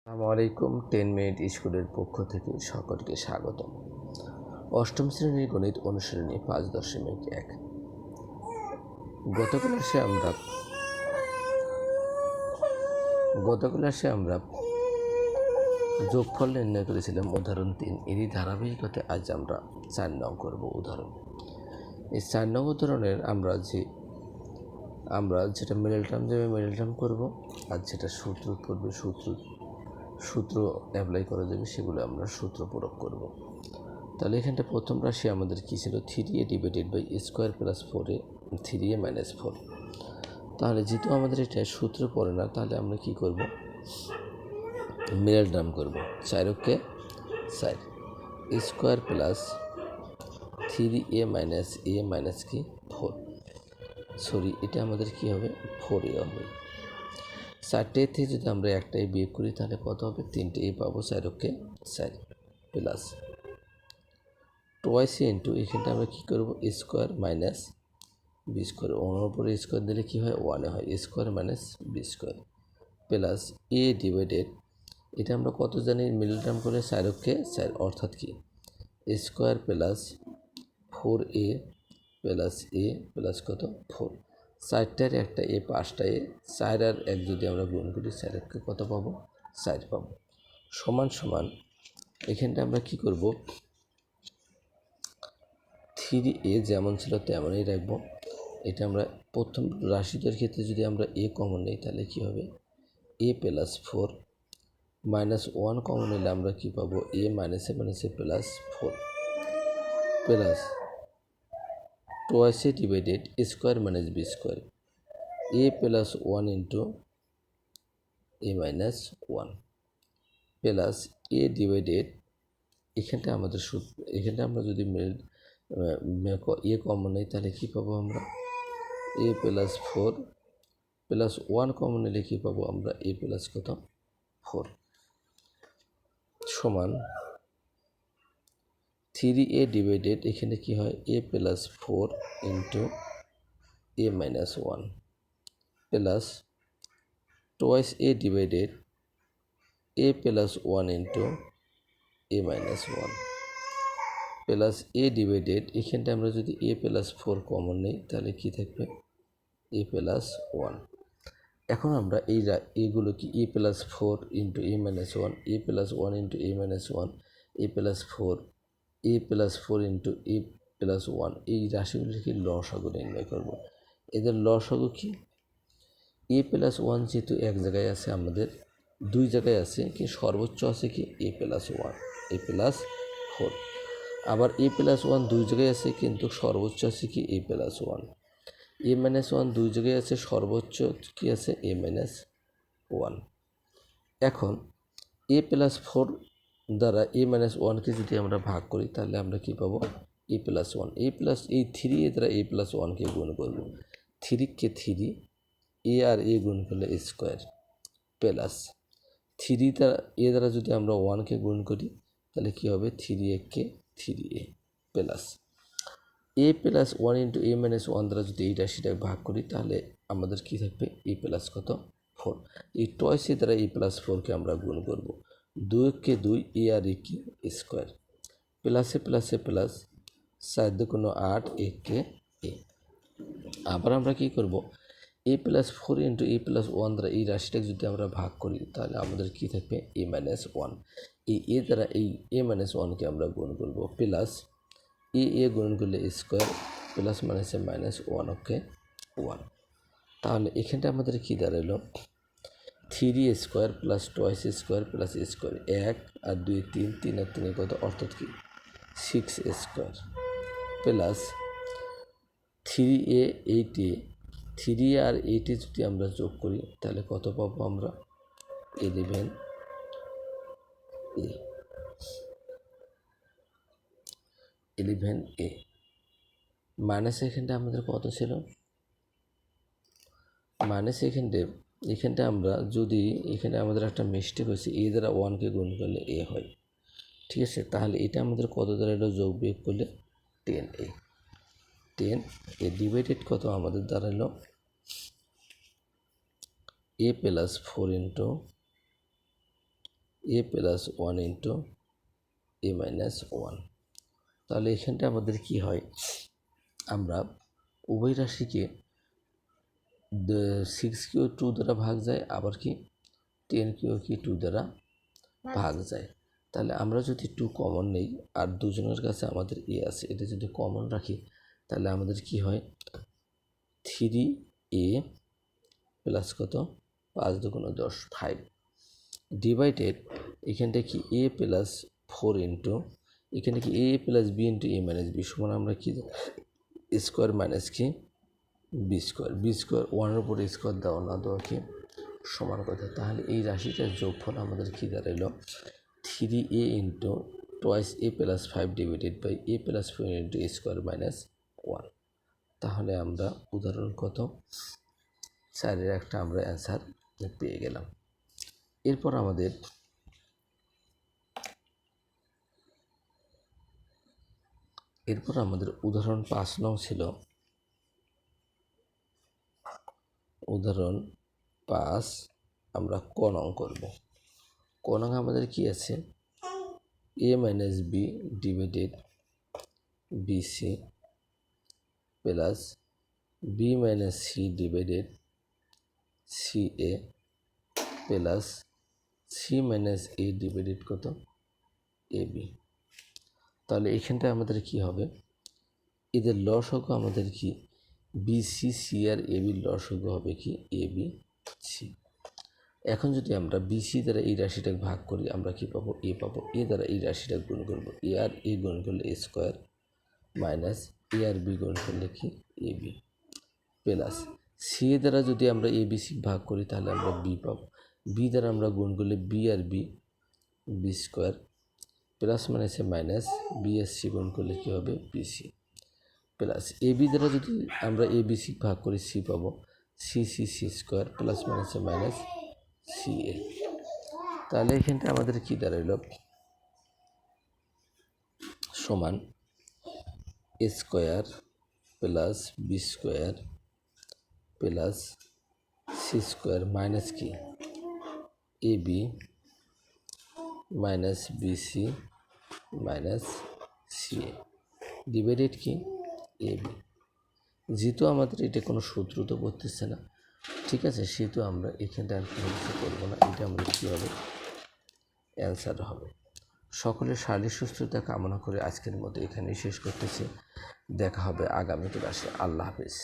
আসসালামু আলাইকুম। 10 মিনিট স্কুলের পক্ষ থেকে সকলকে স্বাগতম। অষ্টম শ্রেণীর গণিত অনুশীলনী 5.1। গত ক্লাসে আমরা যোগফল নির্ণয় করেছিলাম উদাহরণ 3। এরই ধারাবাহিকতায় আজ আমরা 4 নং করব উদাহরণ। এই 4 নং উদাহরণের আমরা যেটা মিডল টার্ম যাবে মিডল টার্ম করবো, আর যেটা সূত্র পড়বে সূত্র অ্যাপ্লাই করা যাবে সেগুলো আমরা সূত্র প্রয়োগ করব। তাহলে এখানটা প্রথম রাশি আমাদের কী ছিল? 3a divided by square plus 4a 3a minus 4। তাহলে যেহেতু আমাদের এটা সূত্র পড়ে না, তাহলে আমরা কি করব? মিডল টার্ম করব। 4 square plus 3a minus a minus কি 4, সরি এটা আমাদের কি হবে? 4a হবে। 4টে থেকে যদি আমরা একটাই বিয়োগ করি তাহলে কত হবে? 3টে পাবো। 4 প্লাস টোয়াইস ইন্টু এখানটা আমরা কী করবো? স্কোয়ার মাইনাস বি স্কোয়ার, ওনার উপরে স্কোয়ার দিলে কী হয়? 1 হয়। Square minus B square plus A divided, এটা আমরা কত জানি? মিডল টার্ম করে 4 অর্থাৎ কি স্কোয়ার প্লাস 4a প্লাস এ প্লাস কত 4। 4টার একটা এ 5টা এ, 4 আর 1 যদি আমরা গুণ করি 4কে কত পাবো? 4 পাবো। সমান সমান এখানটা আমরা কি করব? 3a যেমন ছিল তেমনই রাখবো। এটা আমরা প্রথম রাশিটার ক্ষেত্রে যদি আমরা এ কমন নিই তাহলে কি হবে? এ প্লাস 4 মাইনাস 1 কমন নিলে আমরা কি পাবো? এ মাইনাসে প্লাস 4 প্লাস টোয়াইসে divided square minus B square A plus 1 into A minus 1 plus A divided, এখানটা আমাদের এখানটা আমরা যদি এ কমন নেই তাহলে কী পাবো আমরা? এ প্লাস 4 প্লাস 1 কমন নিলে কী পাবো আমরা? এ প্লাস কত 4 সমান 3a ডিভাইডেড, এখানে কি হয়? এ plus 4 into A minus 1 plus twice A divided A plus 1 into A minus 1 plus A divided, এখানটা আমরা যদি এ প্লাস 4 কমন নিই তাহলে কি থাকবে? এ প্লাস 1। এখন আমরা এইগুলো কি এ plus 4 into A minus 1, A plus 1 into A minus 1, A plus 4, A plus 4 into A plus 1, এই রাশিগুলিকে লসাগু নির্ণয় করব। এদের লসাগু কি? এ প্লাস 1 যেহেতু এক জায়গায় আছে, আমাদের দুই জায়গায় আছে কি সর্বোচ্চ আছে কি এ প্লাস 1 এ প্লাস 4, আবার এ প্লাস 1 দুই জায়গায় আছে কিন্তু সর্বোচ্চ আছে কি এ প্লাস 1। এ মাইনাস 1 দুই জায়গায় আছে, সর্বোচ্চ কি আছে? এ মাইনাস 1। এখন এ প্লাস 4 দ্বারা এ মাইনাস 1কে যদি আমরা ভাগ করি তাহলে আমরা কি পাবো? এ প্লাস 1। এ প্লাস এই 3 দ্বারা এ প্লাস 1কে গুণ করব। 3কে 3 এ আর এ গুণ করলে স্কোয়ার প্লাস 3 দ্বারা যদি আমরা 1কে গুণ করি তাহলে কি হবে? 3a 3a plus A plus 1 into A minus 1 দ্বারা যদি এই রাশিটাকে ভাগ করি তাহলে আমাদের কি থাকবে? এ প্লাস কত 4। এই টয়েসে দ্বারা এ প্লাস 4কে আমরা গুণ করব। 2কে 2 এ আর এ কি স্কোয়ার প্লাসে প্লাসে প্লাস 4 2 8 1কে এ। আবার আমরা কি করব? এ প্লাস 4 ইন্টু এ প্লাস 1 দ্বারা এই রাশিটাকে যদি আমরা ভাগ করি তাহলে আমাদের কি থাকবে? এ মাইনাস 1। এই এ দ্বারা এই এ মাইনাস 1কে আমরা গুণ করব প্লাস এ গুণ করলে স্কোয়ার প্লাস মাইনাসে মাইনাস 1 ওকে 1। তাহলে এখানটা আমাদের কি দাঁড়ালো? 3 square plus twice square plus square 1 আর 2 3, 3 আর 3 কত? অর্থাৎ কি 6 স্কোয়ার প্লাস 3a 8a, 3 আর 8 যদি আমরা যোগ করি তাহলে কত পাবো আমরা? 11a মাইনাস এখানটা আমাদের কত ছিল? মাইনাস এখানটা আমরা যদি এখানে আমাদের একটা মিস্টেক হয়েছে, এ দ্বারা 1কে গুণ করলে এ হয়, ঠিক আছে? তাহলে এটা আমাদের কত দ্বারা এলো? যোগ বিয়োগ করলে 10a ডিভাইডেড কত আমাদের দাঁড়ালো? এ plus 4 into A plus one into A minus one. তাহলে এখানটা আমাদের কি হয়, আমরা উভয় রাশিকে 6কেও 2 দ্বারা ভাগ যায়, আবার কি 10কেও কি 2 দ্বারা ভাগ যায়। তাহলে আমরা যদি 2 কমন নেই আর দুজনের কাছে আমাদের এ আছে, এটা যদি কমন রাখি তাহলে আমাদের কি হয় 3a প্লাস কত 5 দুগুণ 10 5 ডিভাইডেড এখানটা কি a প্লাস 4 ইন্টু এখানে কি a plus b into a minus b সমান আমরা কি স্কোয়ার মাইনাস কি বি স্কোয়ার ওয়ানের উপর স্কোয়ার দেওয়া না দেওয়া কি সমান কথা। তাহলে এই রাশিটার যোগফল আমাদের কি দাঁড়াইল 3a into twice a plus 5 divided by a plus 4 into a square minus 1। তাহলে আমরা উদাহরণ কত 4-এর একটা আমরা অ্যান্সার পেয়ে গেলাম। এরপর আমাদের উদাহরণ 5 নং ছিল। উদাহরণ 5 আমরা ক নং করব। ক নং আমাদের কি আছে a minus b divided bc plus b minus c divided ca plus c minus a divided কত ab। তাহলে এখানটা আমাদের কি হবে এদের লসাগু আমাদের কি বিসি সি আর এবির লসাগু হবে কি এবি সি। এখন যদি আমরা বিসি দ্বারা এই রাশিটাকে ভাগ করি আমরা কি পাবো এ পাবো, এ দ্বারা এই রাশিটা গুণ করবো এ আর এ গুণ করলে এ স্কোয়ার মাইনাস এ আর বি গুণ করলে কি এ বি প্লাস সি দ্বারা যদি আমরা এ বি সি ভাগ করি তাহলে আমরা বি পাবো, বি দ্বারা আমরা গুণ করলে বি আর বি বি স্কোয়ার প্লাস মাইনাসে মাইনাস বি এস সি গুণ করলে কী হবে বিসি প্লাস এ বি দ্বারা যদি আমরা এ বি সি ভাগ করি সি পাবো C C C square plus মাইনাসে মাইনাস সি এ। তাহলে এখানটা আমাদের কী দাঁড়াইল সমান A square plus B square plus C square minus কি A B minus BC minus C A divided কি এ বি। যেহেতু আমাদের এটা কোনো সূত্র তো করতেছে না, ঠিক আছে, সেহেতু আমরা এখানটা আর কিছু করবো না, এটা আমাদের কী হবে অ্যান্সার হবে। সকলের শারীরিক সুস্থতা কামনা করে আজকের মতো এখানেই শেষ করতেছি। দেখা হবে আগামী ক্লাসে। আল্লাহ হাফেজ।